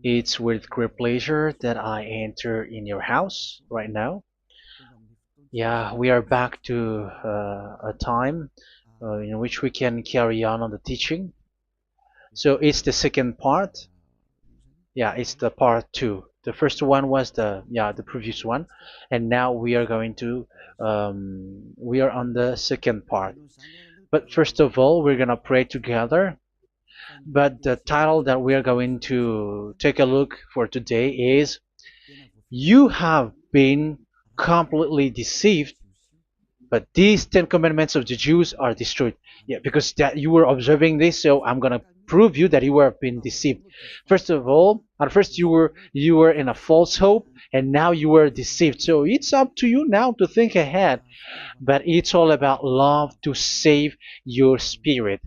It's with great pleasure that I enter in your house right now. Yeah, we are back to a time in which we can carry on the teaching. So it's the second part. Yeah, it's the part two. The first one was the previous one, and now we are going to we are on the second part. But first of all, we're gonna pray together. But the title that we are going to take a look for today is "You have been completely deceived, but these Ten Commandments of the Jews are destroyed." Yeah, because that you were observing this, so I'm gonna prove you that you were been deceived. First of all, at first you were in a false hope, and now you were deceived. So it's up to you now to think ahead. But it's all about love to save your spirit.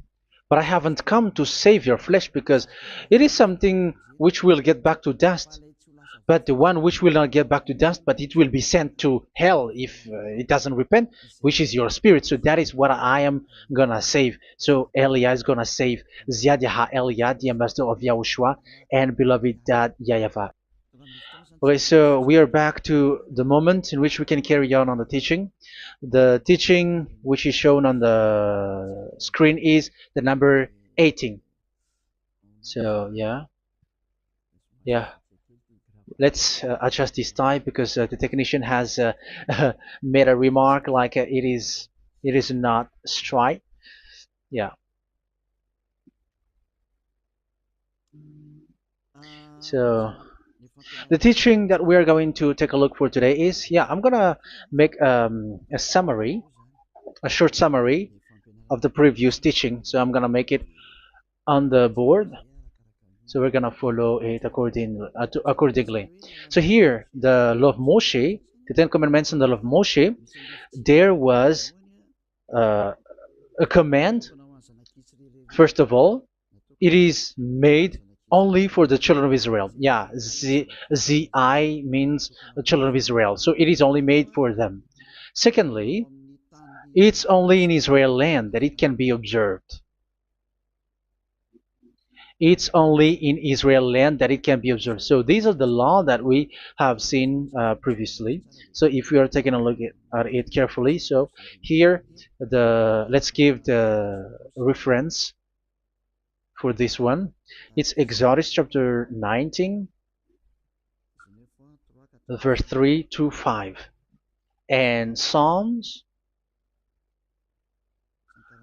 But I haven't come to save your flesh because it is something which will get back to dust. But the one which will not get back to dust, but it will be sent to hell if it doesn't repent, which is your spirit. So that is what I am gonna save. So Elia is gonna save Ziad Yaha Elia, the ambassador of Yahushua, and beloved dad YAHVAH. Okay, so we are back to the moment in which we can carry on the teaching. The teaching which is shown on the screen is the number 18. So yeah, let's adjust this tie because the technician has made a remark like it is not straight. Yeah. So the teaching that we are going to take a look for today is, I'm gonna make a summary, a short summary of the previous teaching. So I'm gonna make it on the board. So we're gonna follow it accordingly. So here, the law of Moshe, the Ten Commandments and the law of Moshe, there was uh, a command. First of all, it is made only for the children of Israel. Yeah, Z-I means the children of Israel. So it is only made for them. Secondly, it's only in Israel land that it can be observed. It's only in Israel land that it can be observed. So these are the law that we have seen previously. So if we are taking a look at it carefully, so here let's give the reference for this one. It's Exodus chapter 19, verse 3 to 5, and Psalms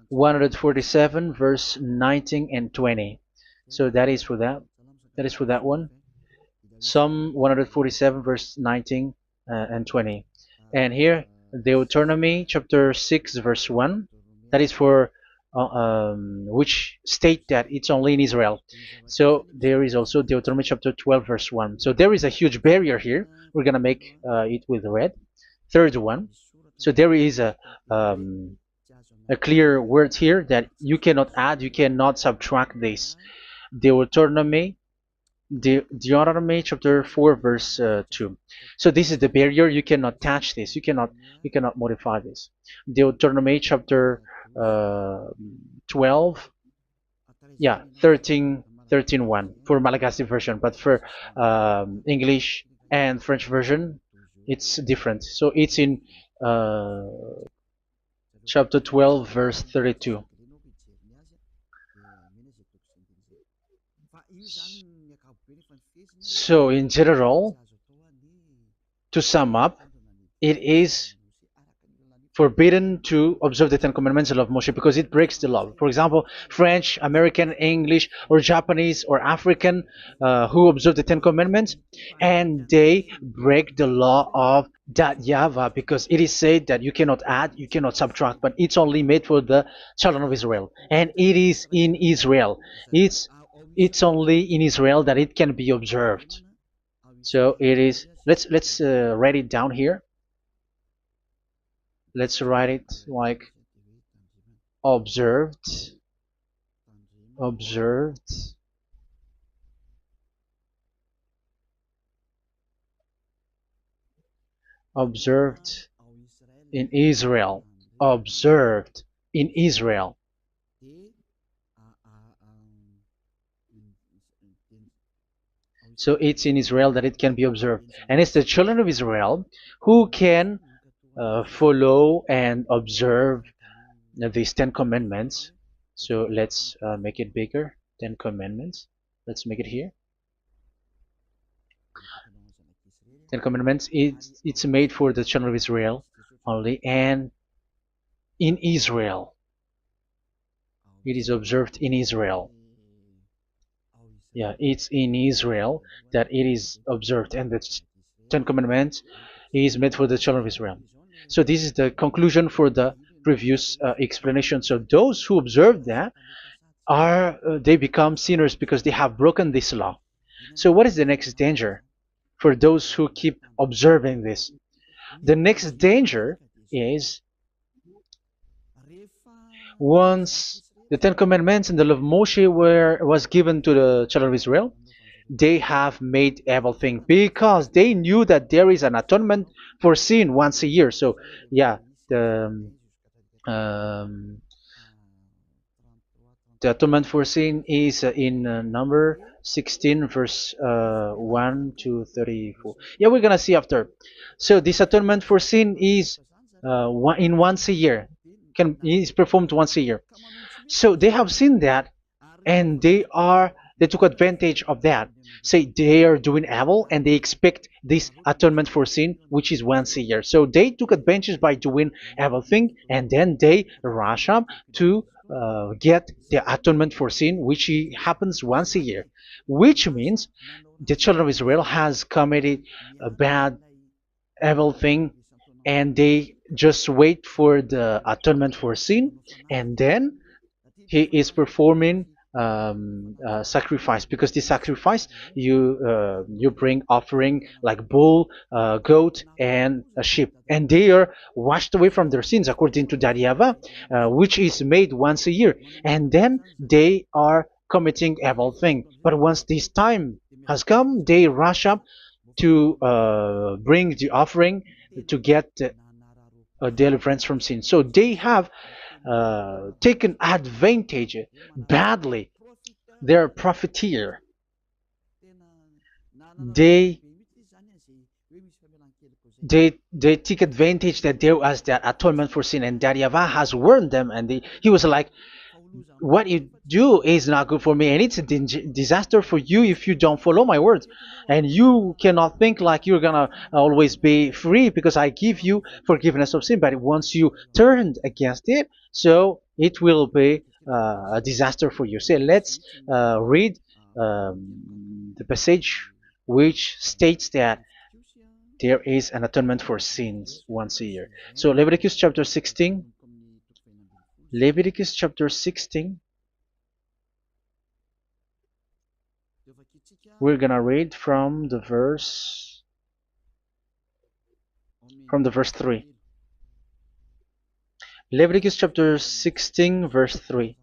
147, verse 19 and 20. So that is for that. That is for that one. Psalm 147, verse 19 and 20. And here, Deuteronomy chapter 6, verse 1. That is for which state that it's only in Israel. So there is also Deuteronomy chapter 12, verse 1. So there is a huge barrier here. We're going to make it with red. Third one. So there is a clear word here that you cannot add, you cannot subtract this. Deuteronomy chapter 4, verse 2. So this is the barrier. You cannot touch this. You cannot modify this. Deuteronomy chapter 12, 13 1 for Malagasy version, but for English and French version, it's different. So it's in uh, chapter 12, verse 32. So in general, to sum up, it is forbidden to observe the Ten Commandments of Moshe because it breaks the law. For example, French, American, English, or Japanese or African who observe the Ten Commandments and they break the law of that YAHVAH because it is said that you cannot add, you cannot subtract, but it's only made for the children of Israel, and it is in Israel. It's only in Israel that it can be observed. So it is. Let's write it down here. Let's write it like observed, observed, observed in Israel, observed in Israel. So it's in Israel that it can be observed, and it's the children of Israel who can follow and observe these 10 commandments. So let's make it bigger. 10 commandments. Let's make it here. 10 commandments. It's made for the children of Israel only, and in Israel. It is observed in Israel. Yeah, it's in Israel that it is observed, and the 10 Commandments is made for the children of Israel. So this is the conclusion for the previous explanation. So those who observe that are they become sinners because they have broken this law. So what is the next danger for those who keep observing this? The next danger is once the 10 Commandments and the law of Moshe was given to the children of Israel, they have made everything because they knew that there is an atonement for sin once a year. So yeah, um, the atonement for sin is in number 16 verse 1 to 34. Yeah, we're gonna see after. So this atonement for sin is in once a year, is performed once a year. So they have seen that, and they took advantage of that. Say they are doing evil and they expect this atonement for sin, which is once a year. So they took advantage by doing evil thing, and then they rush up to get the atonement for sin, which happens once a year, which means the children of Israel has committed a bad evil thing, and they just wait for the atonement for sin, and then he is performing sacrifice, because the sacrifice you bring offering like bull, goat, and a sheep, and they are washed away from their sins according to that YAHVAH, which is made once a year, and then they are committing evil thing. But once this time has come, they rush up to bring the offering to get deliverance from sin. So they have taken advantage badly. They're a profiteer. They they take advantage that there was that atonement for sin, and that YAHVAH has warned them, and he was like, what you do is not good for me, and it's a disaster for you if you don't follow my words. And you cannot think like you're gonna always be free because I give you forgiveness of sin, but once you turned against it, so it will be a disaster for you. So let's read the passage which states that there is an atonement for sins once a year. So Leviticus chapter 16. Leviticus chapter 16. We're gonna read from the verse 3. Leviticus chapter 16 verse 3.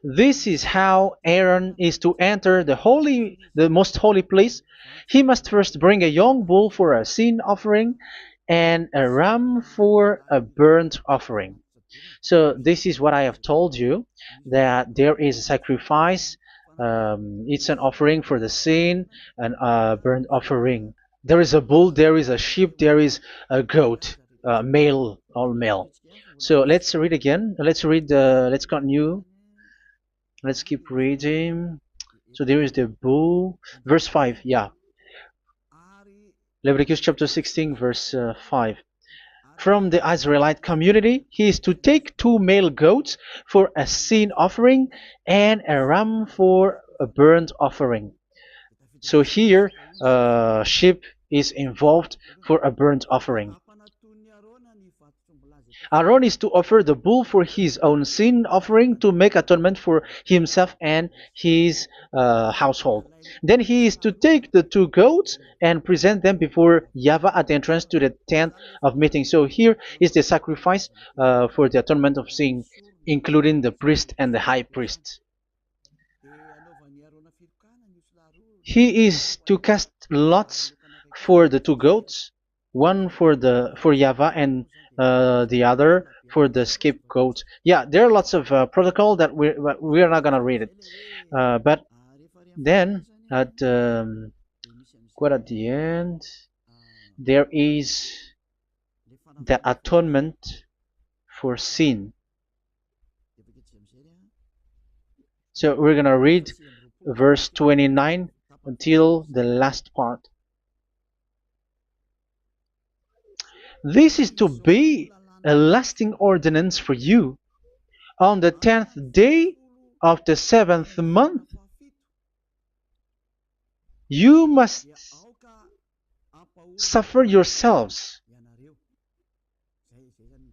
This is how Aaron is to enter the most holy place. He must first bring a young bull for a sin offering and a ram for a burnt offering. So this is what I have told you, that there is a sacrifice. It's an offering for the sin, and a burnt offering. There is a bull, there is a sheep, there is a goat, male, all male. So let's read again. Let's continue. Let's keep reading. So there is the bull, verse 5. Yeah, Leviticus chapter 16 verse 5. From the Israelite community, he is to take 2 male goats for a sin offering and a ram for a burnt offering. So here sheep is involved for a burnt offering. Aaron is to offer the bull for his own sin offering to make atonement for himself and his household. Then he is to take the 2 goats and present them before YAHVAH at the entrance to the tent of meeting. So here is the sacrifice for the atonement of sin, including the priest and the high priest. He is to cast lots for the 2 goats, one for YAHVAH and the other for the scapegoat. Yeah, there are lots of protocol that we are not gonna read it, but then At quite at the end, there is the atonement for sin. So we're gonna read verse 29 until the last part. This is to be a lasting ordinance for you. On the 10th day of the 7th month, you must suffer yourselves.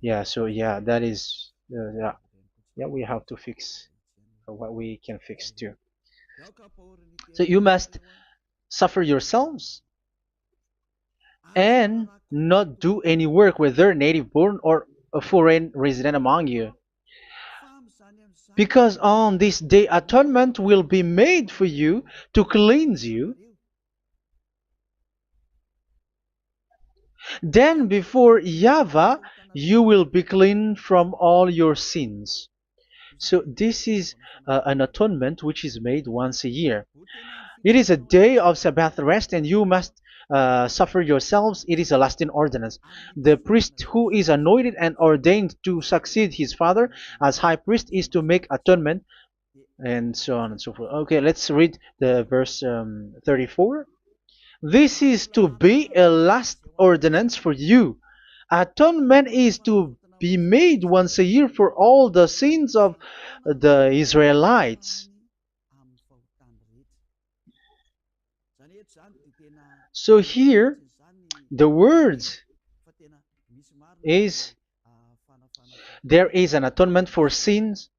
Yeah, so yeah, that is, yeah, we have to fix what we can fix too. So you must suffer yourselves and not do any work, whether native born or a foreign resident among you. Because on this day atonement will be made for you to cleanse you. Then before YAHVAH you will be clean from all your sins. So this is an atonement which is made once a year. It is a day of Sabbath rest, and you must suffer yourselves. It is a lasting ordinance. The priest who is anointed and ordained to succeed his father as high priest is to make atonement, and so on and so forth. Okay, let's read the verse 34. This is to be a last ordinance for you. Atonement is to be made once a year for all the sins of the Israelites. So here, the words is there is an atonement for sins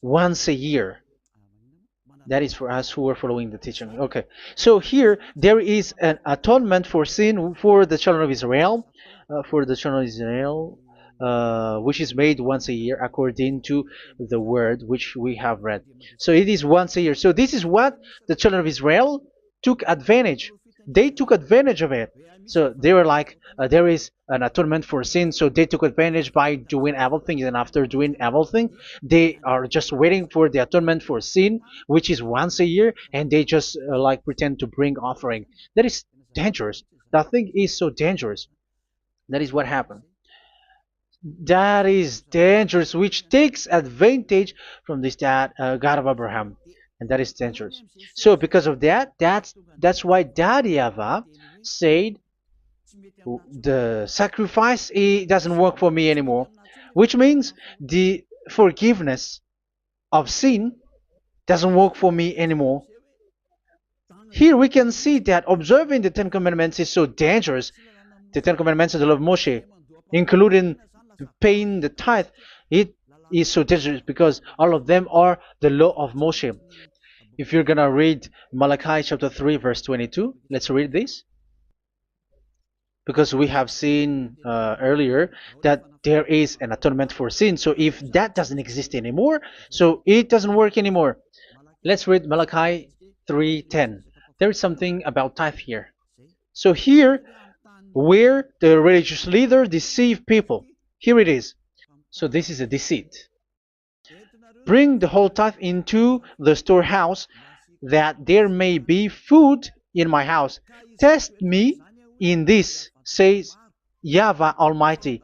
once a year. That is for us who are following the teaching. Okay, so here there is an atonement for sin for the children of Israel, which is made once a year according to the word which we have read. So it is once a year. So this is what the children of Israel took advantage. They took advantage of it. So they were like, there is an atonement for sin. So they took advantage by doing evil things, and after doing evil thing, they are just waiting for the atonement for sin, which is once a year, and they just like pretend to bring offering. That is dangerous. That thing is so dangerous. That is what happened. That is dangerous, which takes advantage from this God of Abraham, and that is dangerous. So because of that, that's why Daddy Ava said the sacrifice it doesn't work for me anymore, which means the forgiveness of sin doesn't work for me anymore. Here we can see that observing the Ten Commandments is so dangerous. The Ten Commandments of the law of Moshe, including paying the tithe, it is so dangerous because all of them are the law of Moshe. If you're gonna read Malachi chapter 3 verse 22, let's read this. Because we have seen earlier that there is an atonement for sin. So if that doesn't exist anymore, so it doesn't work anymore. Let's read Malachi 3:10. There is something about tithe here. So here, where the religious leader deceive people, here it is. So this is a deceit. Bring the whole tithe into the storehouse, that there may be food in my house. Test me in this, says YAHVAH Almighty,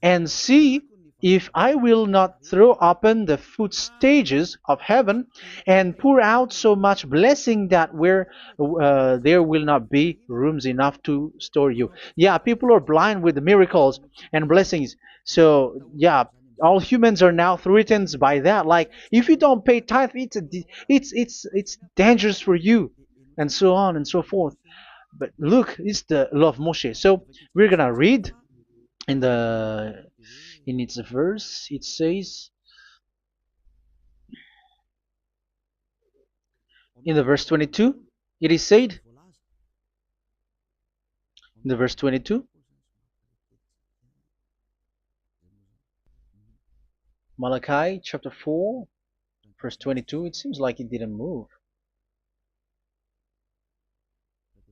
and see if I will not throw open the food stages of heaven and pour out so much blessing that where there will not be rooms enough to store you. Yeah, people are blind with the miracles and blessings. So yeah, all humans are now threatened by that. Like if you don't pay tithe, it's dangerous for you, and so on and so forth. But look, it's the law of Moshe. So we're gonna read in its verse. It says in the verse 22. It is said in the verse 22. Malachi chapter 4 verse 22. It seems like it didn't move.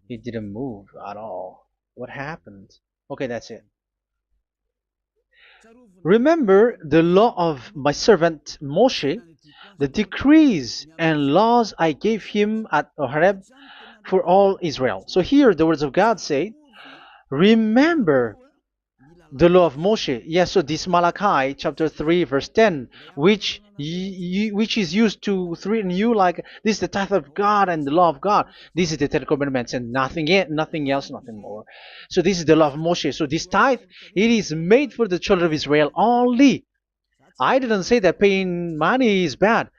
It didn't move at all. What happened? Okay, that's it. Remember the law of my servant Moshe, the decrees and laws I gave him at Horeb for all Israel. So here the words of God say, remember the law of Moshe. Yes, so this Malachi chapter 3 verse 10, which is used to threaten you like this is the tithe of God and the law of God. This is the Ten Commandments and nothing yet, nothing else, nothing more. So this is the law of Moshe. So this tithe, it is made for the children of Israel only. I didn't say that paying money is bad,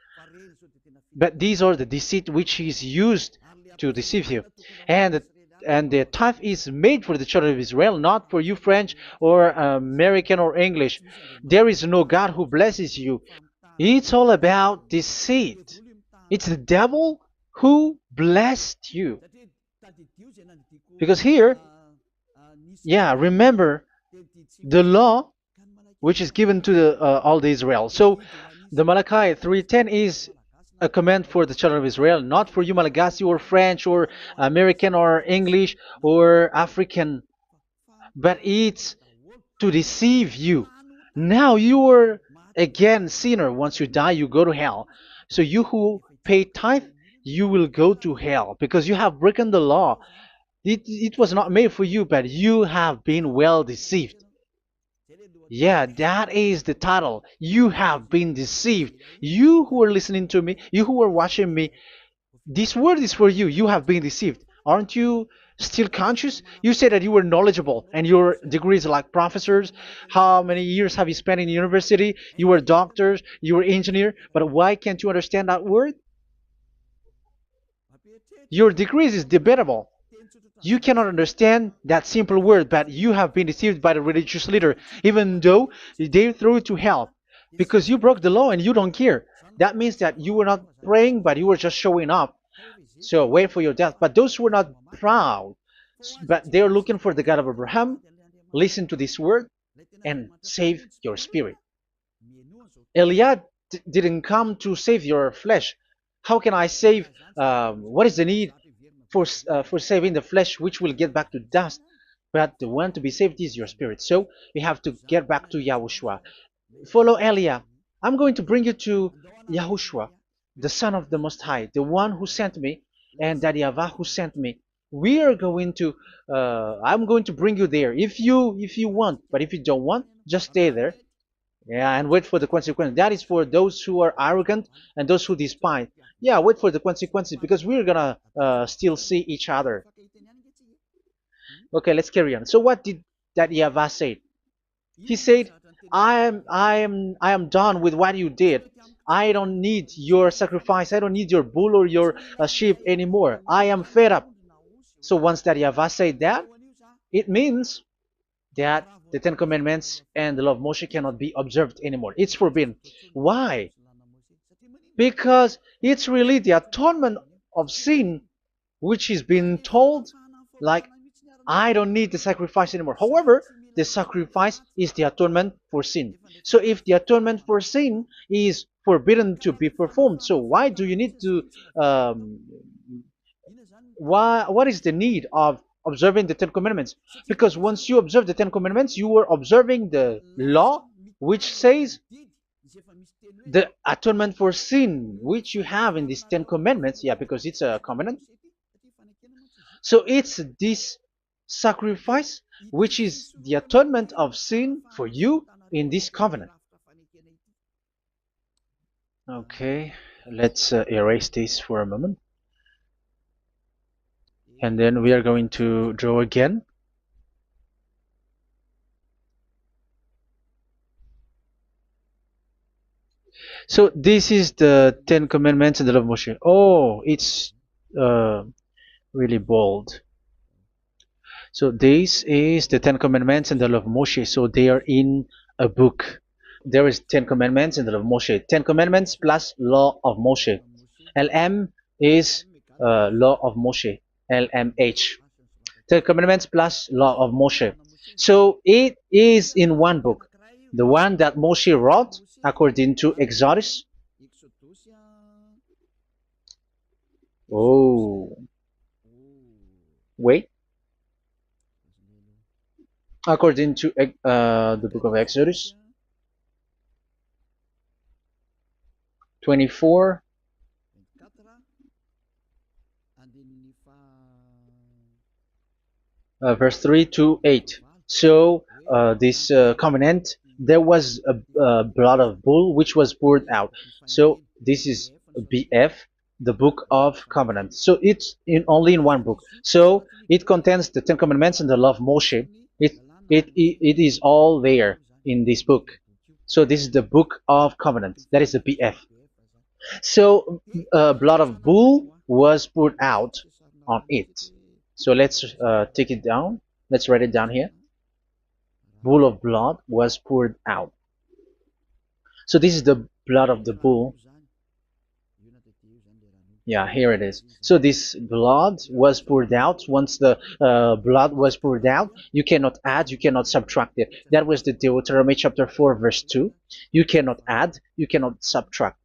but these are the deceit which is used to deceive you. And the tithe is made for the children of Israel, not for you French or American or English. There is no God who blesses you. It's all about deceit. It's the devil who blessed you. Because here, yeah, remember the law which is given to all the Israel. So the Malachi 3:10 is a command for the children of Israel, not for you Malagasy or French or American or English or African, but it's to deceive you. Now you are again sinner. Once you die, you go to hell. So you who pay tithe, you will go to hell because you have broken the law. It was not made for you, but you have been well deceived. Yeah, that is the title. You have been deceived. You who are listening to me, you who are watching me, this word is for you. You have been deceived. Aren't you still conscious? You said that you were knowledgeable and your degrees are like professors. How many years have you spent in university? You were doctors, you were engineer, but why can't you understand that word? Your degrees is debatable. You cannot understand that simple word, but you have been deceived by the religious leader, even though they threw you to hell because you broke the law and you don't care. That means that you were not praying, but you were just showing up. So wait for your death. But those who are not proud, but they are looking for the God of Abraham, listen to this word and save your spirit. Eliad didn't come to save your flesh. How can I save? What is the need for saving the flesh, which will get back to dust? But the one to be saved is your spirit. So we have to get back to YAHOSHUAH. Follow Eliah. I'm going to bring you to YAHOSHUAH, the Son of the Most High, the one who sent me, and that YAHVAH who sent me. We are going to. I'm going to bring you there if you want, but if you don't want, just stay there. Yeah, and wait for the consequences. That is for those who are arrogant and those who despise. Yeah, wait for the consequences because we're gonna still see each other. Okay, let's carry on. So what did that YAHVAH say? He said, I am done with what you did. I don't need your sacrifice. I don't need your bull or your sheep anymore. I am fed up. So once that YAHVAH said that, it means that the Ten Commandments and the law of Moshe cannot be observed anymore. It's forbidden. Why? Because it's really the atonement of sin which is being told, like, I don't need the sacrifice anymore. However, the sacrifice is the atonement for sin. So if the atonement for sin is forbidden to be performed, so why do you need to what is the need of observing the Ten Commandments? Because once you observe the Ten Commandments, you are observing the law which says the atonement for sin which you have in these Ten Commandments. Yeah, because it's a covenant. So it's this sacrifice which is the atonement of sin for you in this covenant. Okay, let's erase this for a moment. And then we are going to draw again. So this is the Ten Commandments and the law of Moshe. Oh, it's really bold. So this is the Ten Commandments and the law of Moshe. So they are in a book. There is Ten Commandments and the law of Moshe. Ten Commandments plus law of Moshe. LM is law of Moshe. LMH. Ten Commandments plus law of Moshe. So it is in one book. The one that Moshe wrote according to Exodus. Oh, wait. According to the book of Exodus 24, verse 3 to 8. So this covenant, there was a blood of bull which was poured out. So this is BF, the book of covenant. So it's only in one book. So it contains the Ten Commandments and the law of Moshe. It is all there in this book. So this is the book of covenant. That is the BF. So blood of bull was poured out on it. So let's take it down. Let's write it down here. Bull of blood was poured out. So this is the blood of the bull. Yeah, here it is. So this blood was poured out. Once the blood was poured out, you cannot add, you cannot subtract it. That was the Deuteronomy chapter 4, verse 2. You cannot add, you cannot subtract.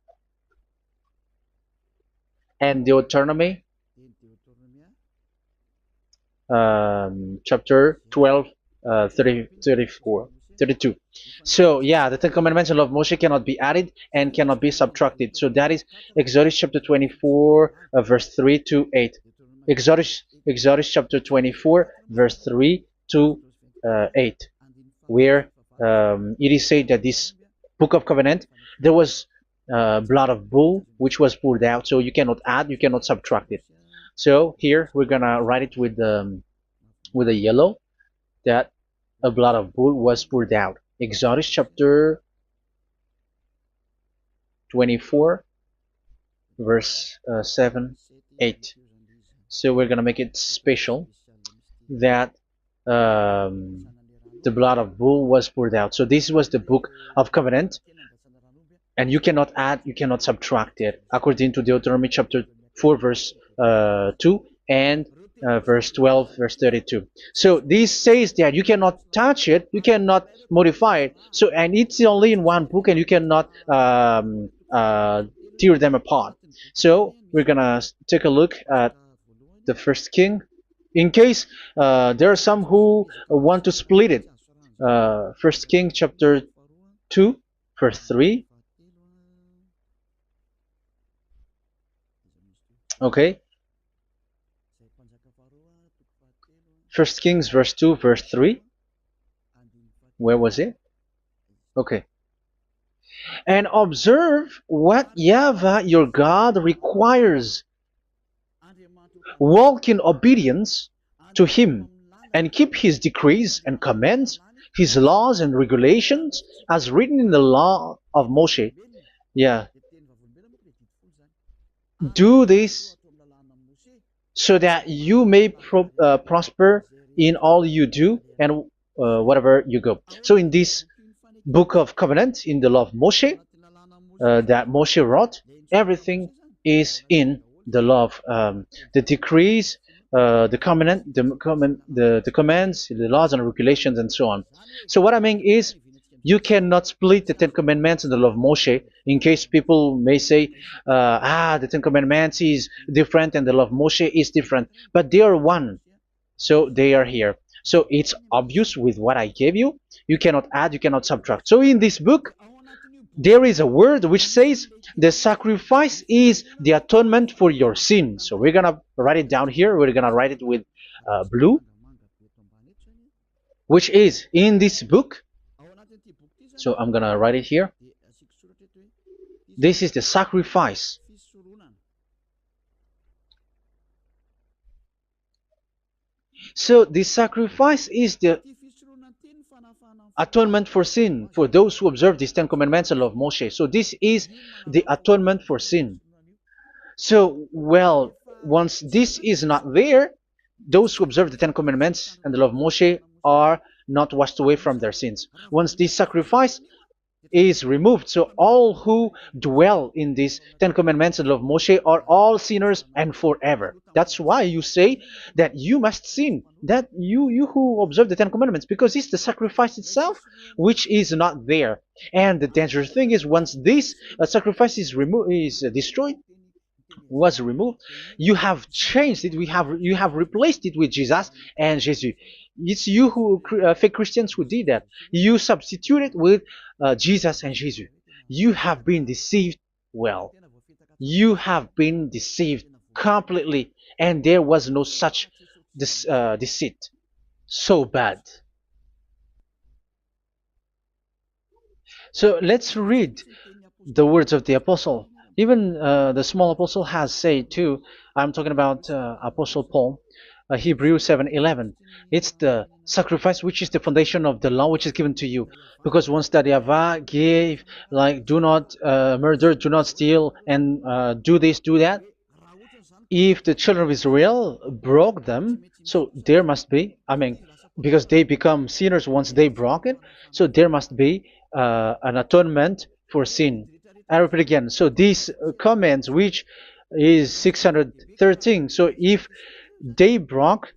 And Deuteronomy chapter 12, 32. So yeah, the Ten Commandments and law of Moshe cannot be added and cannot be subtracted. So that is Exodus chapter 24, verse 3 to 8. Exodus chapter 24, verse 3 to 8, where it is said that this book of covenant, there was blood of bull which was poured out, so you cannot add, you cannot subtract it. So here we're gonna write it with a yellow, that a blood of bull was poured out. Exodus chapter 24, verse 7, 8. So we're gonna make it special that the blood of bull was poured out. So this was the book of covenant, and you cannot add, you cannot subtract it, according to Deuteronomy chapter 4, verse 2 and verse 12, verse 32. So this says that you cannot touch it, you cannot modify it. So, and it's only in one book, and you cannot tear them apart. So we're gonna take a look at the first king, in case there are some who want to split it. First King chapter 2, verse 3. Okay. First Kings verse 2, verse 3. Where was it? Okay. And observe what YAHVAH your God requires. Walk in obedience to him, and keep his decrees and commands, his laws and regulations, as written in the law of Moshe. Yeah. Do this so that you may prosper in all you do and whatever you go. So in this book of covenant, in the law of Moshe, that Moshe wrote, everything is in the law of the decrees, the covenant, the commands, the laws and regulations, and so on. So what I mean is, you cannot split the Ten Commandments and the law of Moshe. In case people may say, the Ten Commandments is different and the law of Moshe is different, but they are one. So they are here. So it's obvious with what I gave you. You cannot add, you cannot subtract. So in this book, there is a word which says the sacrifice is the atonement for your sin. So we're gonna write it down here. We're gonna write it with blue, which is in this book. So I'm gonna write it here. This is the sacrifice. So the sacrifice is the atonement for sin for those who observe these Ten Commandments and law of Moshe. So this is the atonement for sin. So, well, once this is not there, those who observe the Ten Commandments and the law of Moshe are not washed away from their sins. Once this sacrifice is removed, so all who dwell in these Ten Commandments and law of Moshe are all sinners and forever. That's why you say that you must sin, that you who observe the Ten Commandments, because it's the sacrifice itself which is not there. And the dangerous thing is, once this sacrifice is destroyed, was removed, you have changed it. You have replaced it with Jesus and Jesus. It's you who fake Christians who did that. You substitute it with Jesus and Jesus. You have been deceived well. You have been deceived completely, and there was no such deceit. So bad. So let's read the words of the apostle. Even the small apostle has said too. I'm talking about Apostle Paul, Hebrews 7:11. It's the sacrifice which is the foundation of the law which is given to you. Because once that YAHVAH gave, like, do not murder, do not steal, and do this, do that, if the children of Israel broke them, so there must be, I mean, because they become sinners once they broke it, so there must be an atonement for sin. I repeat again. So these comments, which is 613, so if they broke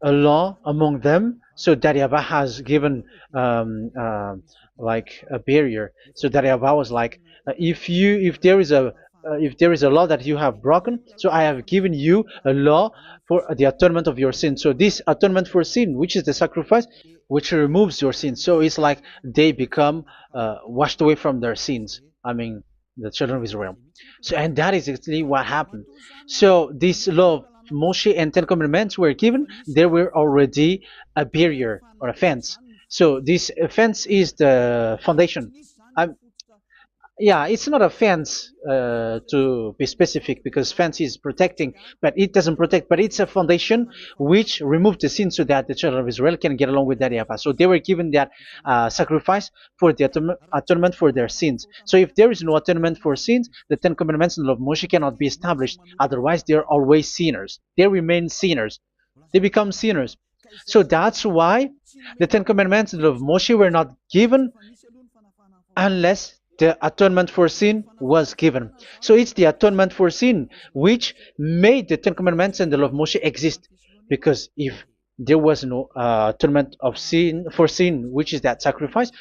a law among them, so that YAHVAH has given like a barrier. So that YAHVAH was like, if there is a law that you have broken, so I have given you a law for the atonement of your sin. So this atonement for sin, which is the sacrifice, which removes your sin. So it's like they become washed away from their sins. I mean, the children of Israel. So, and that is actually what happened. So this law of Moshe and Ten Commandments were given. There were already a barrier or a fence. So this fence is the foundation. I, yeah, it's not a fence to be specific, because fence is protecting, but it doesn't protect. But it's a foundation which removed the sin so that the children of Israel can get along with that YAHVAH. So they were given that sacrifice for the atonement for their sins. So if there is no atonement for sins, the Ten Commandments and the law of Moshe cannot be established. Otherwise, they're always sinners. They remain sinners. They become sinners. So that's why the Ten Commandments and the law of Moshe were not given unless the atonement for sin was given. So it's the atonement for sin which made the Ten Commandments and the law of Moshe exist. Because if there was no atonement of sin for sin, which is that sacrifice,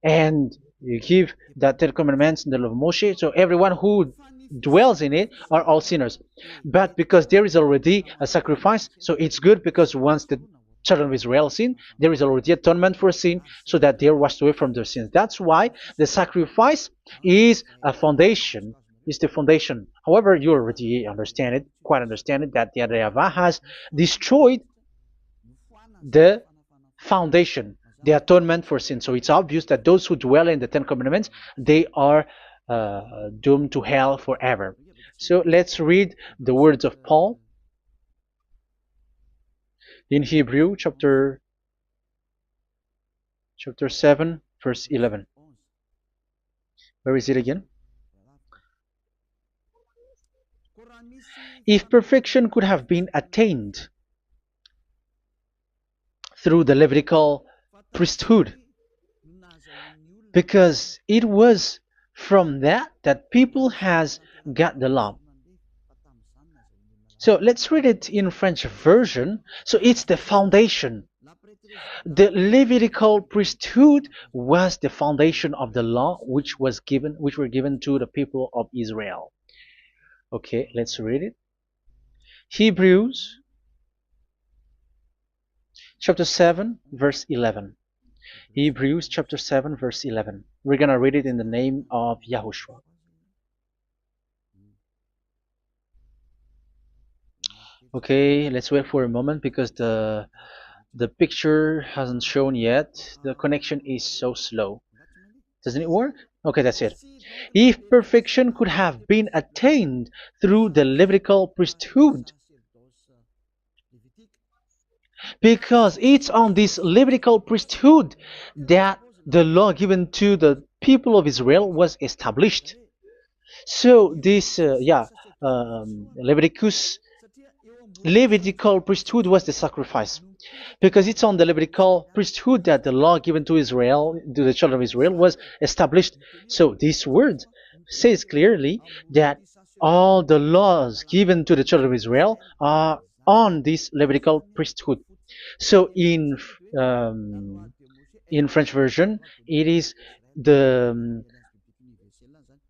and you give that Ten Commandments and the law of Moshe, so everyone who dwells in it are all sinners. But because there is already a sacrifice, so it's good, because once the children of Israel sin, there is already atonement for sin, so that they are washed away from their sins. That's why the sacrifice is a foundation, is the foundation. However, you already understand it, quite understand it, that the YAHVAH has destroyed the foundation, the atonement for sin. So it's obvious that those who dwell in the Ten Commandments, they are doomed to hell forever. So let's read the words of Paul in Hebrew chapter 7 verse 11. Where is it again? If perfection could have been attained through the Levitical priesthood, because it was from that people has got the law. So let's read it in French version. So it's the foundation. The Levitical priesthood was the foundation of the law which were given to the people of Israel. Okay, let's read it. Hebrews chapter 7 verse 11. Hebrews chapter 7 verse 11. We're going to read it in the name of YAHOSHUAH. Okay, let's wait for a moment, because the picture hasn't shown yet. The connection is so slow. Doesn't it work? Okay, that's it. If perfection could have been attained through the Levitical priesthood, because it's on this Levitical priesthood that the law given to the people of Israel was established. So this, Levitical priesthood was the sacrifice, because it's on the Levitical priesthood that the law given to Israel, to the children of Israel, was established. So this word says clearly that all the laws given to the children of Israel are on this Levitical priesthood. So in French version, it is the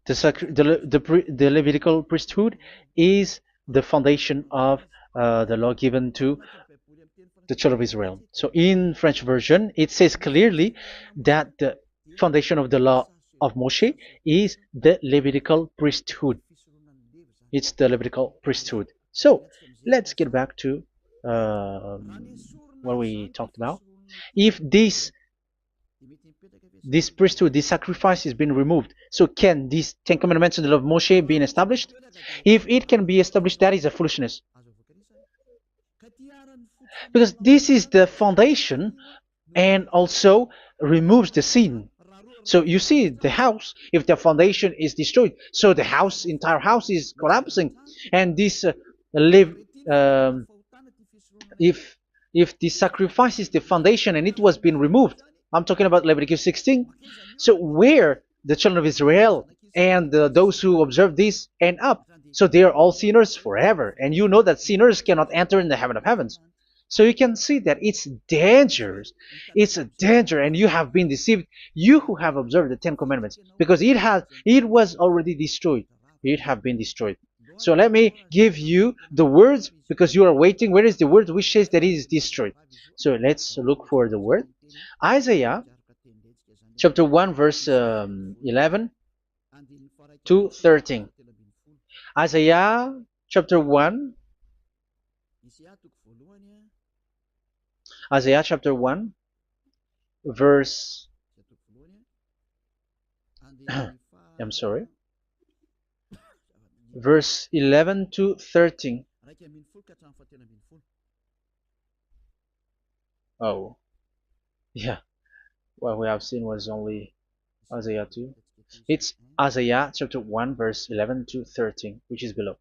Levitical priesthood is the foundation of the law given to the children of Israel. So in French version, it says clearly that the foundation of the law of Moshe is the Levitical priesthood. It's the Levitical priesthood. So let's get back to what we talked about. If this priesthood, this sacrifice is being removed, so can these Ten Commandments and the law of Moshe be established? If it can be established, that is a foolishness. Because this is the foundation and also removes the sin. So you see the house, if the foundation is destroyed, so the house, entire house is collapsing. And this live, um, if the sacrifice is the foundation and it was being removed, I'm talking about Leviticus 16. So where the children of Israel and those who observe this end up, so they are all sinners forever. And you know that sinners cannot enter in the heaven of heavens. So you can see that it's dangerous. It's a danger, and you have been deceived. You who have observed the Ten Commandments, because it was already destroyed. It have been destroyed. So let me give you the words, because you are waiting. Where is the word which says that it is destroyed? So let's look for the word. Isaiah chapter 1 verse 11 to 13. Isaiah chapter 1. Isaiah chapter 1 verse I'm sorry, verse 11 to 13. Oh, yeah, what we have seen was only Isaiah 2. It's Isaiah chapter 1 verse 11 to 13, which is below.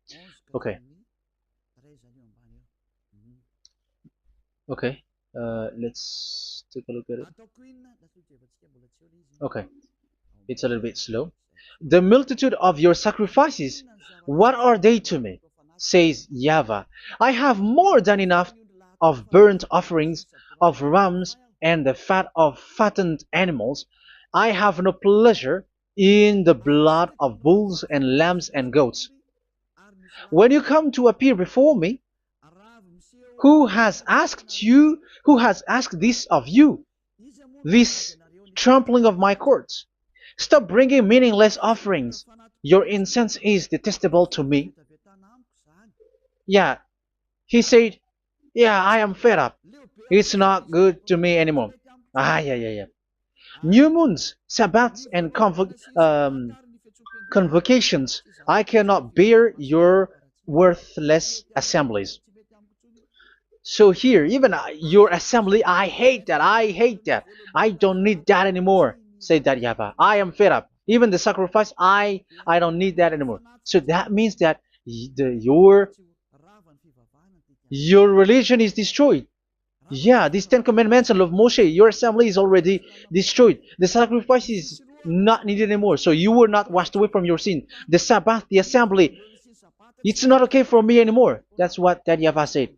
Okay. Okay. Let's take a look at it. Okay. It's a little bit slow. The multitude of your sacrifices, what are they to me? Says YAHVAH. I have more than enough of burnt offerings, of rams, and the fat of fattened animals. I have no pleasure in the blood of bulls and lambs and goats. When you come to appear before me, who has asked this of you, this trampling of my courts? Stop bringing meaningless offerings. Your incense is detestable to me. Yeah, he said, yeah, I am fed up. It's not good to me anymore. Yeah. New moons, Sabbaths, and convocations. I cannot bear your worthless assemblies. So here, even your assembly, I hate that. I hate that. I don't need that anymore. Say that, YAHVAH. I am fed up. Even the sacrifice, I don't need that anymore. So that means that your religion is destroyed. Yeah, these Ten Commandments and of Moshe, your assembly is already destroyed. The sacrifice is not needed anymore. So you were not washed away from your sin. The Sabbath, the assembly, it's not okay for me anymore. That's what that YAHVAH said.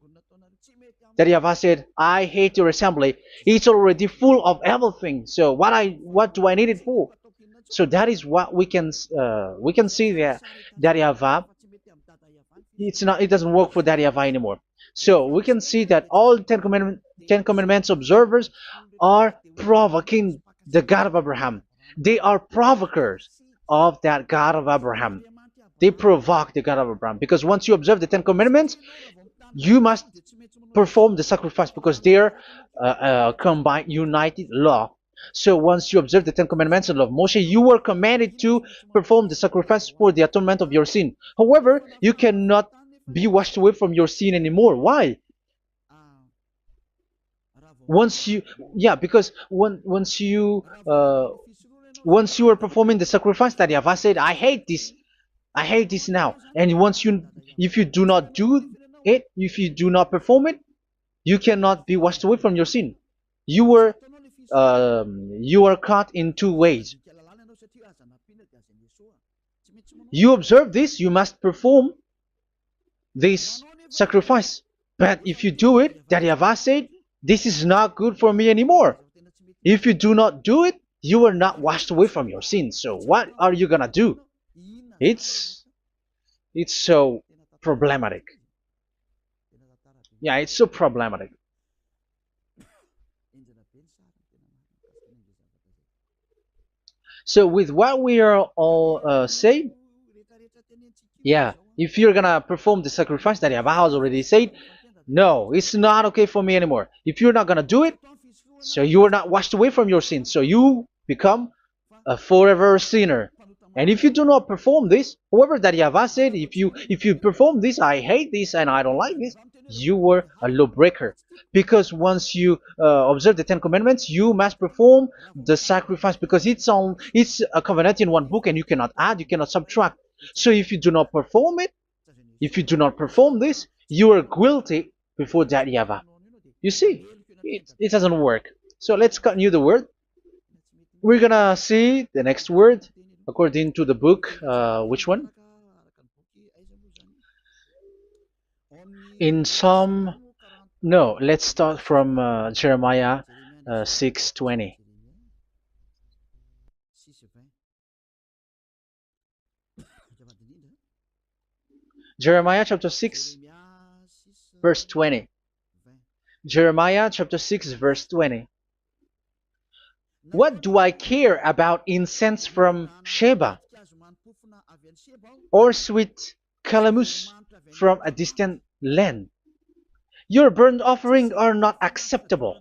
That YAHVAH said, I hate your assembly. It's already full of everything. So what do I need it for? So that is what we can see there. That YAHVAH, it doesn't work for that YAHVAH anymore. So we can see that all Ten Commandments observers are provoking the God of Abraham. They are provokers of that God of Abraham. They provoke the God of Abraham, because once you observe the Ten Commandments, you must perform the sacrifice, because they're combined, united law. So once you observe the Ten Commandments and love Moshe, you were commanded to perform the sacrifice for the atonement of your sin. However, you cannot be washed away from your sin anymore. Why? Once you, yeah, because once you are performing the sacrifice that YAHVAH said, I hate this now. And if you do not do it, if you do not perform it, you cannot be washed away from your sin. You are caught in two ways. You observe this, you must perform this sacrifice. But if you do it, that YAHVAH said, this is not good for me anymore. If you do not do it, you are not washed away from your sins. So what are you gonna do? It's so problematic. Yeah, it's so problematic. So with what we are all saying, yeah, if you're gonna perform the sacrifice that Yahweh has already said, no, it's not okay for me anymore. If you're not gonna do it, so you are not washed away from your sins, so you become a forever sinner. And if you do not perform this, however that Yahweh said, if you perform this, I hate this and I don't like this, you were a lawbreaker. Because once you observe the Ten Commandments, you must perform the sacrifice because it's a covenant in one book and you cannot add, you cannot subtract. So if you do not perform it, if you do not perform this, you are guilty before that Yahweh. You see, it doesn't work. So let's continue the word. We're gonna see the next word according to the book. Which one? In Psalm. No, let's start from Jeremiah 6:20. Jeremiah chapter 6, verse 20. Jeremiah chapter 6, verse 20. What do I care about incense from Sheba or sweet calamus from a distant land? Your burnt offerings are not acceptable.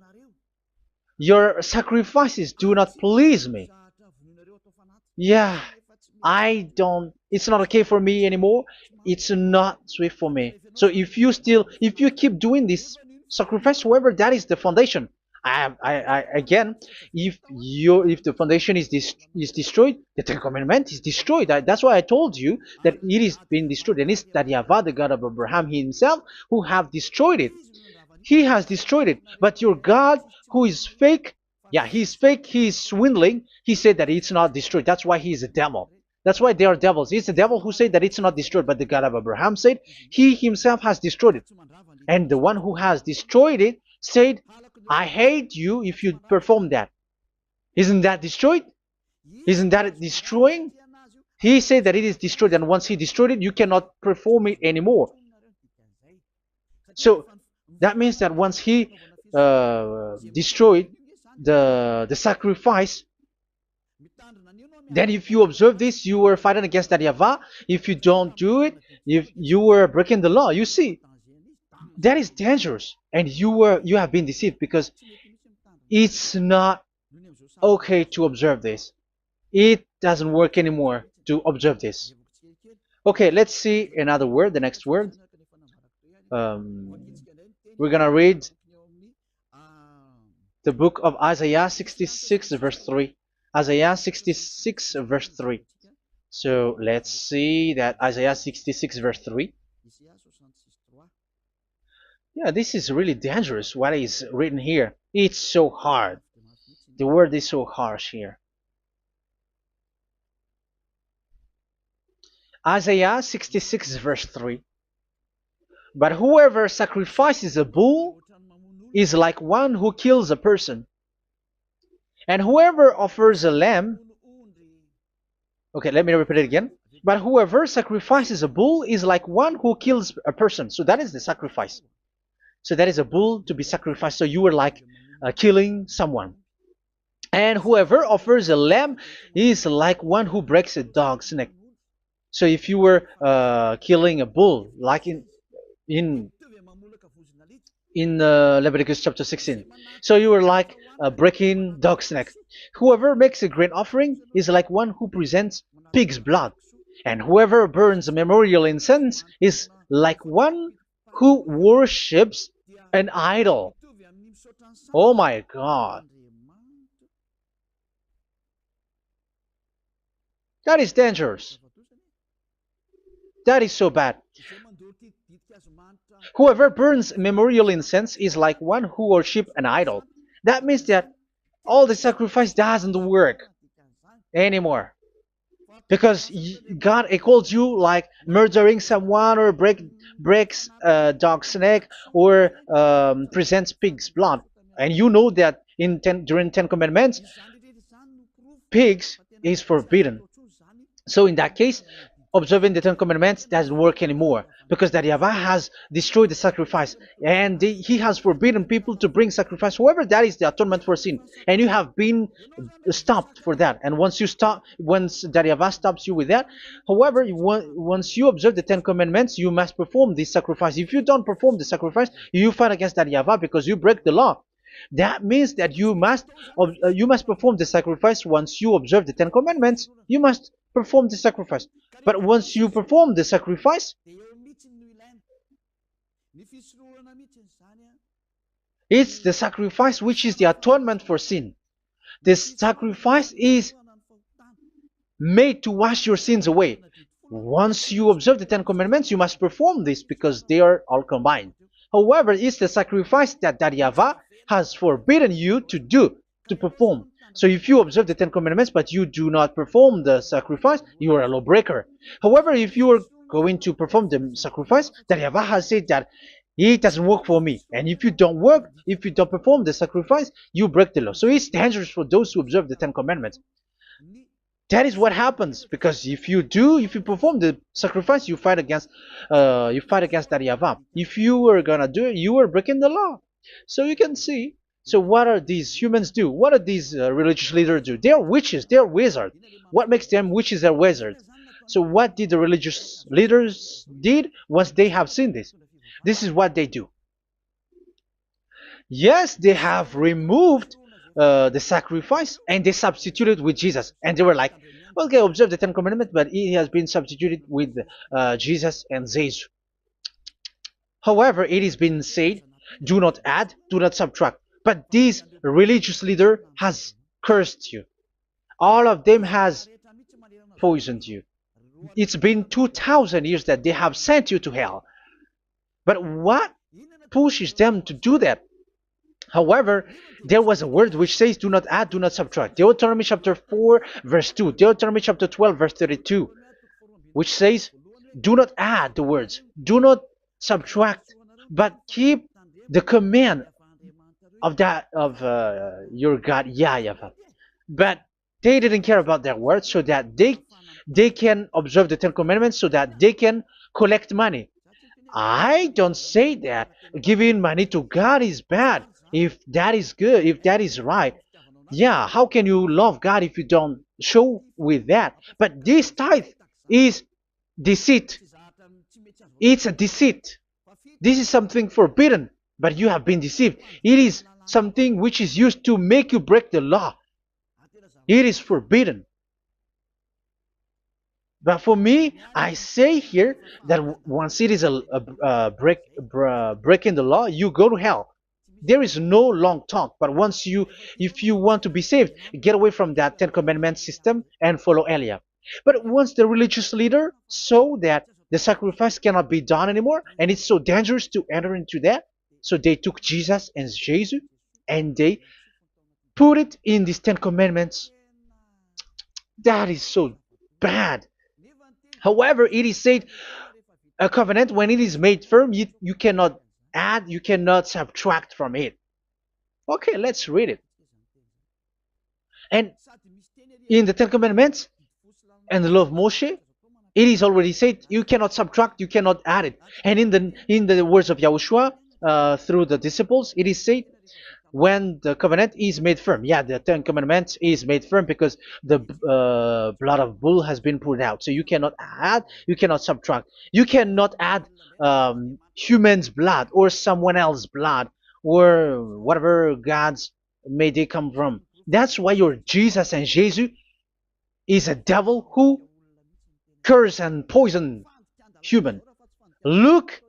Your sacrifices do not please me. Yeah, it's not okay for me anymore. It's not sweet for me. So if you keep doing this sacrifice, however, that is the foundation. Again, if the foundation is destroyed, the Ten Commandment is destroyed. That's why I told you that it is being destroyed, and it's that Yahweh, the God of Abraham himself, who have destroyed it. He has destroyed it. But your God, who is fake, yeah, he's fake, he's swindling. He said that it's not destroyed. That's why he is a devil. That's why they are devils. It's the devil who said that it's not destroyed, but the God of Abraham said he himself has destroyed it. And the one who has destroyed it said, I hate you if you perform that. Isn't that destroyed? Isn't that destroying? He said that it is destroyed, and once he destroyed it, you cannot perform it anymore. So that means that once he destroyed the sacrifice, then if you observe this, you were fighting against that Yahweh. If you don't do it, if you were breaking the law, you see, that is dangerous, and you have been deceived because it's not okay to observe this. It doesn't work anymore to observe this. Okay, let's see another word, the next word. We're gonna read the book of Isaiah 66 verse 3. Isaiah 66 verse 3. So let's see that Isaiah 66 verse 3. Yeah, this is really dangerous what is written here. It's so hard. The word is so harsh here. Isaiah 66 verse 3. But whoever sacrifices a bull is like one who kills a person. And whoever offers a lamb... Okay, let me repeat it again. But whoever sacrifices a bull is like one who kills a person. So that is the sacrifice. So that is a bull to be sacrificed. So you were like killing someone. And whoever offers a lamb is like one who breaks a dog's neck. So if you were killing a bull, like in Leviticus chapter 16, so you were like breaking dog's neck. Whoever makes a grain offering is like one who presents pig's blood. And whoever burns a memorial incense is like one who worships an idol. Oh my God. That is dangerous. That is so bad. Whoever burns memorial incense is like one who worships an idol. That means that all the sacrifice doesn't work anymore. Because God calls you like murdering someone or breaks a dog's neck or presents pig's blood. And you know that during 10 Commandments, pigs is forbidden. So in that case, observing the Ten Commandments doesn't work anymore because that Yahweh has destroyed the sacrifice and he has forbidden people to bring sacrifice. However, that is the atonement for sin, and you have been stopped for that. And once you stop, once that Yahweh stops you with that, however, once you observe the Ten Commandments, you must perform this sacrifice. If you don't perform the sacrifice, you fight against that Yahweh because you break the law. That means that you must perform the sacrifice. Once you observe the Ten Commandments, you must perform the sacrifice. But once you perform the sacrifice, it's the sacrifice which is the atonement for sin. This sacrifice is made to wash your sins away. Once you observe the Ten Commandments, you must perform this because they are all combined. However, it's the sacrifice that Yahweh has forbidden you to do, to perform. So if you observe the Ten Commandments but you do not perform the sacrifice, you are a lawbreaker. However, if you are going to perform the sacrifice, that Yahweh has said that it doesn't work for me. And if you don't perform the sacrifice, you break the law. So it's dangerous for those who observe the Ten Commandments. That is what happens, because if you perform the sacrifice, you fight against that Yahweh. If you are gonna do it, you are breaking the law. So you can see. So what are these humans do? What are these religious leaders do? They are witches. They are wizards. What makes them witches and wizards? So what did the religious leaders did once they have seen this? This is what they do. Yes, they have removed the sacrifice and they substituted with Jesus, and they were like, okay, observe the Ten Commandments, but it has been substituted with Jesus and Jesus. However, it has been said, do not add, do not subtract. But this religious leader has cursed you. All of them has poisoned you. It's been 2,000 years that they have sent you to hell. But what pushes them to do that? However, there was a word which says, do not add, do not subtract. Deuteronomy chapter 4, verse 2. Deuteronomy chapter 12, verse 32. Which says, do not add the words, do not subtract, but keep the command of your God, YAHVAH. But they didn't care about their words, so that they can observe the Ten Commandments, so that they can collect money. I don't say that giving money to God is bad. If that is good, if that is right, yeah, how can you love God if you don't show with that? But this tithe is deceit. It's a deceit. This is something forbidden, but you have been deceived. It is something which is used to make you break the law. It is forbidden. But for me, I say here that once it is breaking the law, you go to hell. There is no long talk. But if you want to be saved, get away from that Ten Commandments system and follow Elia. But once the religious leader saw that the sacrifice cannot be done anymore, and it's so dangerous to enter into that, so they took Jesus and Jesus and they put it in these Ten Commandments. That is so bad. However, it is said, a covenant, when it is made firm, you cannot add, you cannot subtract from it. Okay, let's read it. And in the Ten Commandments and the law of Moshe, it is already said, you cannot subtract, you cannot add it. And in the words of YAHOSHUAH, through the disciples, it is said, when the covenant is made firm. Yeah, the Ten Commandments is made firm because the blood of bull has been poured out. So you cannot add, you cannot subtract. You cannot add human's blood or someone else's blood or whatever gods may they come from. That's why your Jesus and Jesus is a devil who curse and poison human. Look,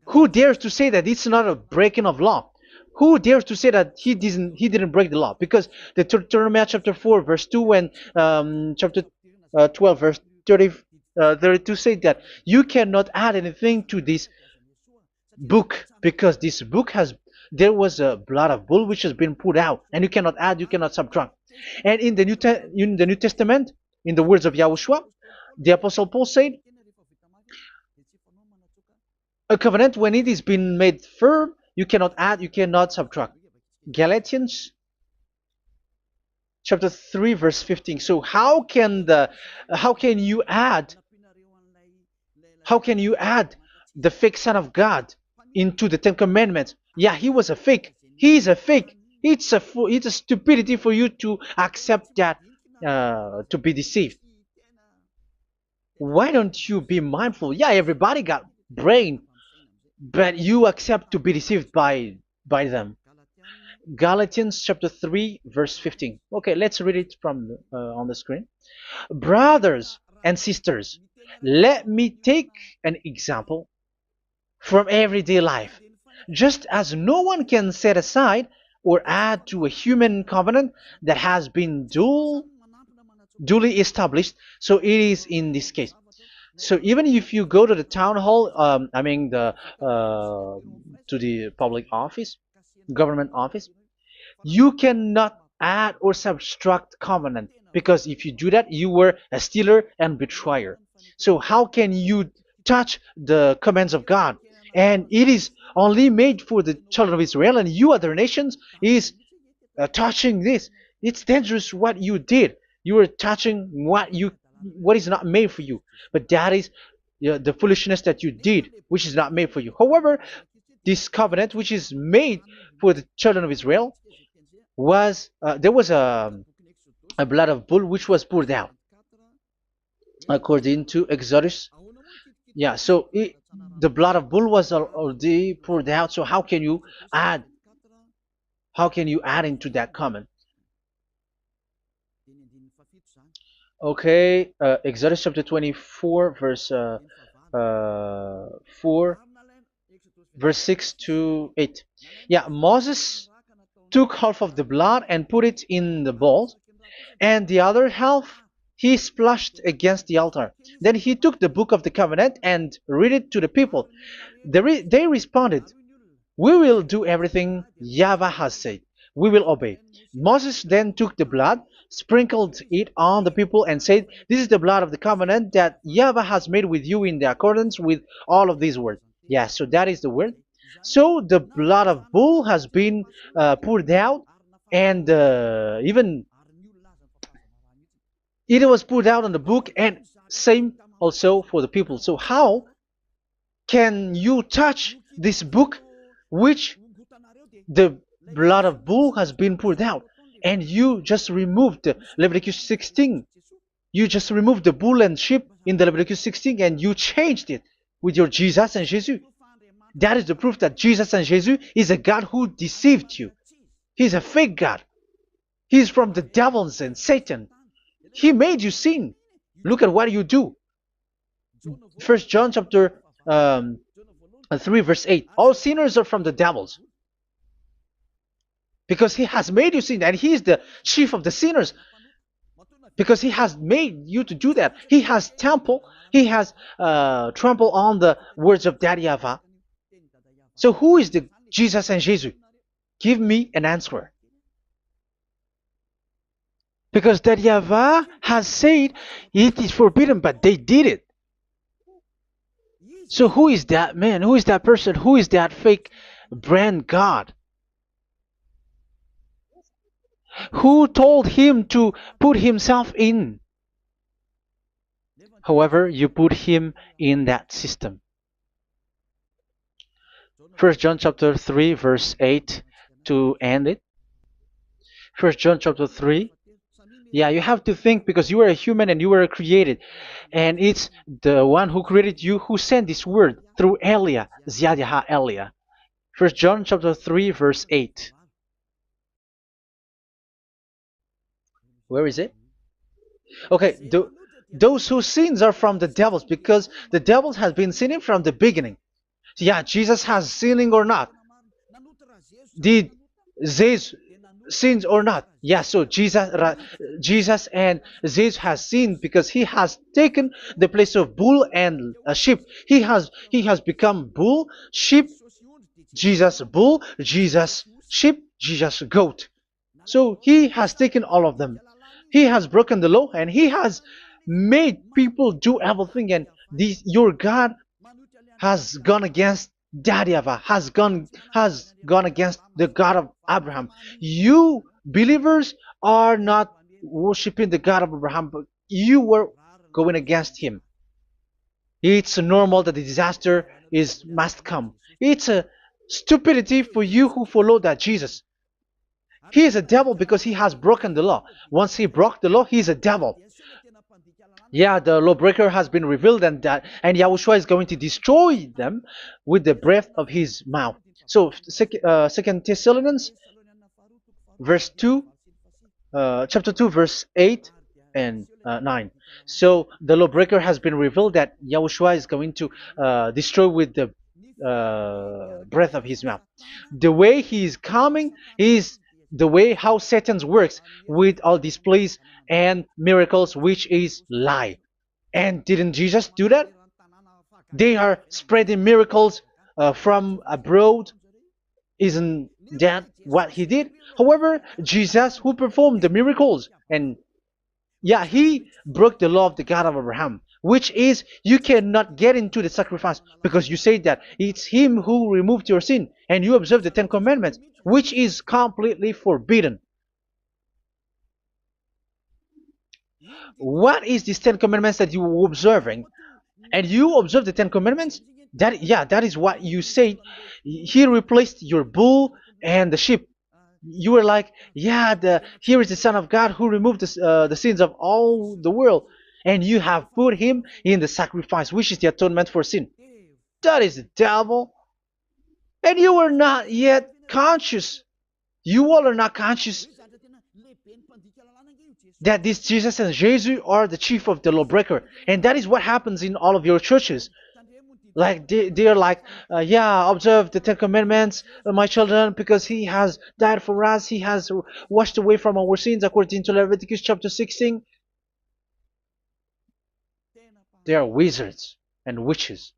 who dares to say that it's not a breaking of law? Who dares to say that he didn't break the law? Because the Deuteronomy chapter 4 verse 2 and chapter 12 verse 32 say that you cannot add anything to this book, because this book there was a blood of bull which has been put out, and you cannot add, you cannot subtract. And in the New Testament, in the words of YAHOSHUAH, the Apostle Paul said, a covenant, when it is been made firm, you cannot add, you cannot subtract. Galatians chapter 3 verse 15. So how can you add How can you add the fake Son of God into the Ten Commandments? Yeah, he was a fake. He is a fake. It's a stupidity for you to accept that, to be deceived. Why don't you be mindful? Yeah, everybody got brain, but you accept to be deceived by them. Galatians chapter 3 verse 15. Okay, let's read it from on the screen. Brothers and sisters, let me take an example from everyday life. Just as no one can set aside or add to a human covenant that has been duly established, so it is in this case. So even if you go to the town hall, I mean to the public office, government office, you cannot add or subtract covenant, because if you do that, you were a stealer and betrayer. So how can you touch the commands of God? And it is only made for the children of Israel, and you other nations is touching this. It's dangerous what you did. You are touching what is not made for you. But that is, the foolishness that you did, which is not made for you. However, this covenant, which is made for the children of Israel, was there was a blood of bull which was poured out according to Exodus. Yeah, so the blood of bull was already poured out. So add how can you add into that comment? Okay, Exodus chapter 24 verse 4 verse 6 to 8. Yeah, Moses took half of the blood and put it in the bowl, and the other half he splashed against the altar. Then he took the book of the covenant and read it to the people. They responded, "We will do everything YAHVAH has said. We will obey." Moses then took the blood, sprinkled it on the people, and said, "This is the blood of the covenant that YAHVAH has made with you in the accordance with all of these words." Yeah, so that is the word. So the blood of bull has been poured out, and even it was poured out on the book, and same also for the people. So how can you touch this book which the blood of bull has been poured out? And you just removed Leviticus 16. You just removed the bull and sheep in the Leviticus 16, and you changed it with your Jesus and Jesus. That is the proof that Jesus and Jesus is a God who deceived you. He's a fake God. He's from the devils and Satan. He made you sin. Look at what you do. First John chapter 3 verse 8. All sinners are from the devils, because he has made you sin, and he is the chief of the sinners, because he has made you to do that. He has trampled on the words of Daddy Yahvah. So who is the Jesus and Jesus? Give me an answer. Because Daddy Yahvah has said it is forbidden, but they did it. So who is that man? Who is that person? Who is that fake brand God? Who told him to put himself in? However, you put him in that system. First John chapter 3 verse 8 to end it. First John chapter 3. Yeah, you have to think, because you are a human and you were created. And it's the one who created you who sent this word through Elia, Ziadaha Elia. First John chapter 3 verse 8. Where is it? Okay, those whose sins are from the devils, because the devils has been sinning from the beginning. Yeah, Jesus has sinning or not? Did Zeus sins or not? Yeah, so Jesus and Zeus has sinned, because he has taken the place of bull and a sheep. He has become bull, sheep, Jesus bull, Jesus sheep, Jesus goat. So he has taken all of them. He has broken the law, and he has made people do everything. And your God has gone against Daddy Yahvah, has gone against the God of Abraham. You believers are not worshiping the God of Abraham, but you were going against him. It's normal that the disaster is must come. It's a stupidity for you who follow that Jesus. He is a devil because he has broken the law. Once he broke the law, he is a devil. Yeah, the lawbreaker has been revealed, and Yahushua is going to destroy them with the breath of his mouth. So, Second Thessalonians, verse 2, chapter 2, verse 8 and 9. So the lawbreaker has been revealed that Yahushua is going to destroy with the breath of his mouth. The way he is coming is the way how Satan works with all displays and miracles, which is lie. And didn't Jesus do that? They are spreading miracles from abroad. Isn't that what he did? However, Jesus, who performed the miracles, and yeah, he broke the law of the God of Abraham, which is you cannot get into the sacrifice because you say that it's him who removed your sin, and you observe the Ten Commandments, which is completely forbidden. What is these Ten Commandments that you were observing? And you observe the Ten Commandments? That is what you said. He replaced your bull and the sheep. You were like, yeah, here is the Son of God who removed the sins of all the world, and you have put him in the sacrifice, which is the atonement for sin. That is the devil. And you are not yet conscious. You all are not conscious that this Jesus and Jesus are the chief of the lawbreaker. And that is what happens in all of your churches. Like they are like, yeah, observe the Ten Commandments, my children, because he has died for us. He has washed away from our sins according to Leviticus chapter 16. They are wizards and witches.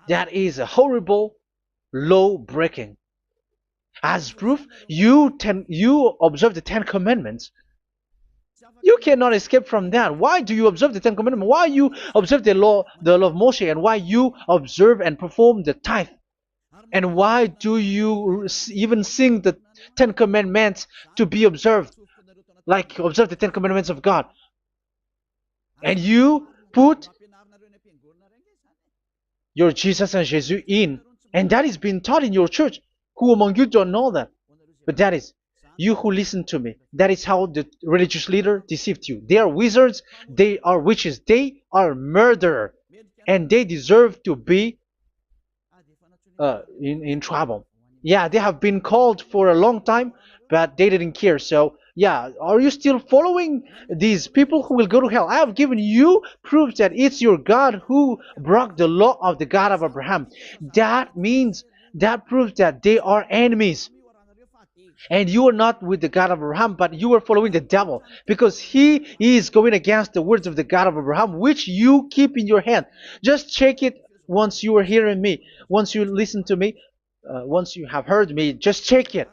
That is a horrible law breaking. As proof, you observe the Ten Commandments. You cannot escape from that. Why do you observe the Ten Commandments? Why you observe the law of Moshe, and why you observe and perform the tithe? And why do you even sing the Ten Commandments to be observed? Like observe the Ten Commandments of God. And you put your Jesus and Jesus in. And that is being taught in your church. Who among you don't know that? But that is you who listen to me. That is how the religious leader deceived you. They are wizards. They are witches. They are murderers. And they deserve to be in trouble. Yeah, they have been called for a long time, but they didn't care. So, yeah, are you still following these people who will go to hell? I have given you proof that it's your God who broke the law of the God of Abraham. That means, that proves that they are enemies. And you are not with the God of Abraham, but you are following the devil, because he is going against the words of the God of Abraham, which you keep in your hand. Just check it once you are hearing me, once you listen to me, once you have heard me, just check it.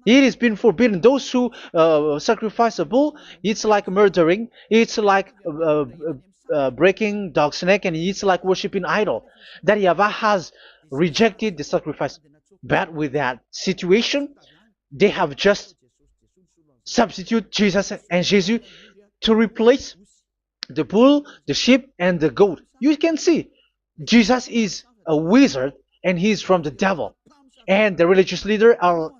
It has been forbidden. Those who sacrifice a bull, it's like murdering, it's like breaking dog's neck, and it's like worshiping idol. That YAHVAH has rejected the sacrifice. But with that situation, they have just substitute Jesus and Jesus to replace the bull, the sheep, and the goat. You can see Jesus is a wizard, and he's from the devil. And the religious leader are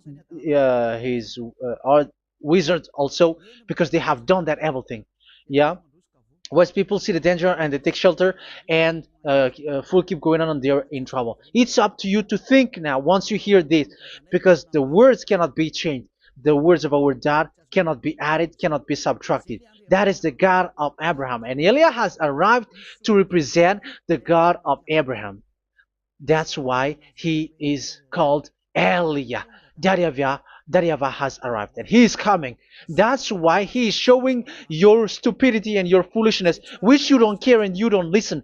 wizards also, because they have done that evil thing. Yeah. Once people see the danger and they take shelter, and full keep going on, and they're in trouble. It's up to you to think now once you hear this, because the words cannot be changed. The words of our God cannot be added, cannot be subtracted. That is the God of Abraham, and Eliah has arrived to represent the God of Abraham. That's why he is called Eliah. YAHVAH has arrived, and he is coming. That's why he is showing your stupidity and your foolishness, which you don't care and you don't listen.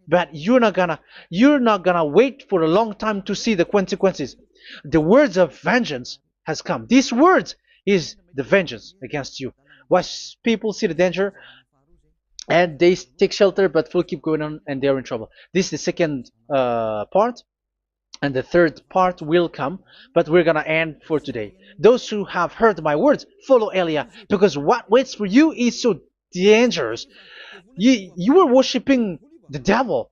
But you're not gonna wait for a long time to see the consequences. The words of vengeance has come. These words is the vengeance against you. Once people see the danger and they take shelter, but will keep going on, and they're in trouble. This is the second part. And the third part will come, but we're gonna end for today. Those who have heard my words, follow Eliah, because what waits for you is so dangerous. You were worshiping the devil.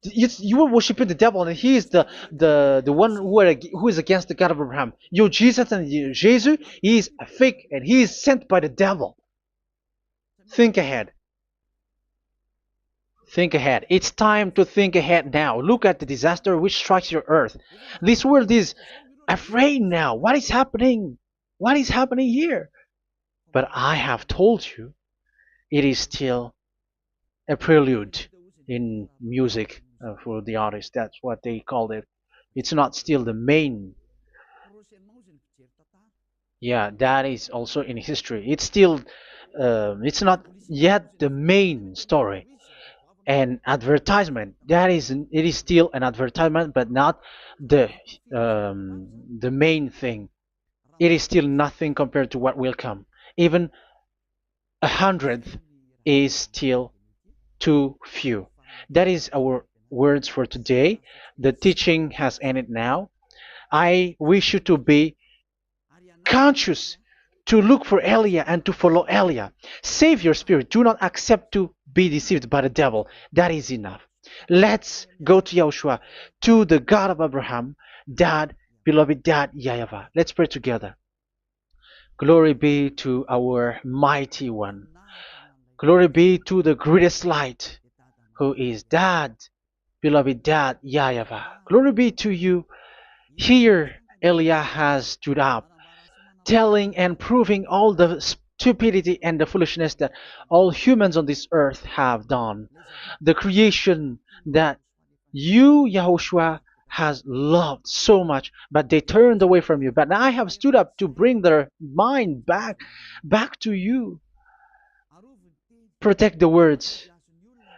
You were worshiping the devil, and he is the one who is against the God of Abraham. Your Jesus and your Jesus, he is a fake, and he is sent by the devil. Think ahead. Think ahead. It's time to think ahead now. Look at the disaster which strikes your earth. This world is afraid now. What is happening? What is happening here? But I have told you, it is still a prelude in music for the artist. That's what they called it. It's not still the main. Yeah, that is also in history. It's still, it's not yet the main story. And advertisement, that is, it is still an advertisement, but not the the main thing. It is still nothing compared to what will come. Even 100th is still too few. That is our words for today. The teaching has ended now. I wish you to be conscious, to look for Elia and to follow Elia. Save your spirit. Do not accept to be deceived by the devil. That is enough. Let's go to Yahushua, to the God of Abraham, Dad, beloved Dad, YAHVAH. Let's pray together. Glory be to our mighty one. Glory be to the greatest light, who is Dad, beloved Dad, YAHVAH. Glory be to you. Here, Elia has stood up, telling and proving all the stupidity and the foolishness that all humans on this earth have done. The creation that you, Yahushua, has loved so much, but they turned away from you. But I have stood up to bring their mind back to you. Protect the words.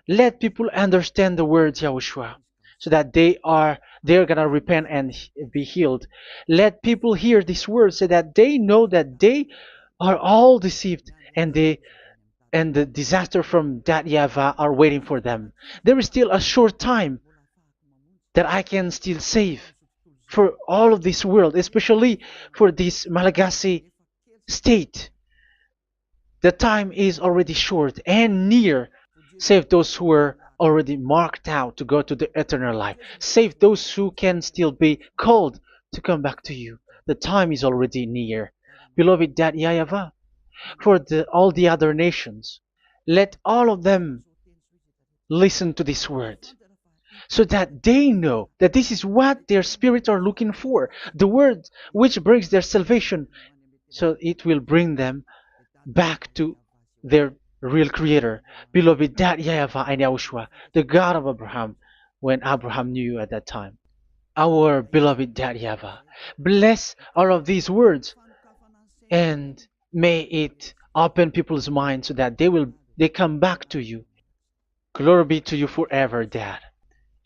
Let people understand the words, Yahushua, so that they're gonna repent and be healed. Let people hear these words so that they know that they are all deceived, and the disaster from that YAHVAH are waiting for them. There is still a short time that I can still save for all of this world, especially for this Malagasy state. The time is already short and near. Save those who were already marked out to go to the eternal life. Save those who can still be called to come back to you. The time is already near. Beloved Dad YAHVAH, for all the other nations, let all of them listen to this word, so that they know that this is what their spirits are looking for, the word which brings their salvation, so it will bring them back to their real creator, beloved Dad YAHVAH and Yahushua, the God of Abraham, when Abraham knew you at that time. Our beloved Dad YAHVAH, bless all of these words, and may it open people's minds so that they come back to you. Glory be to you forever, Dad.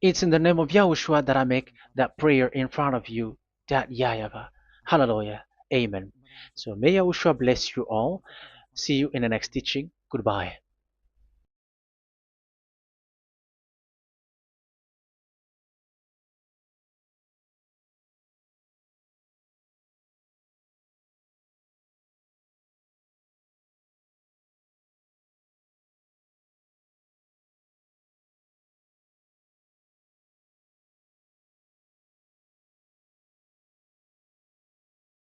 It's in the name of Yahushua that I make that prayer in front of you, Dad YAHVAH. Hallelujah. Amen. So may Yahushua bless you all. See you in the next teaching. Goodbye.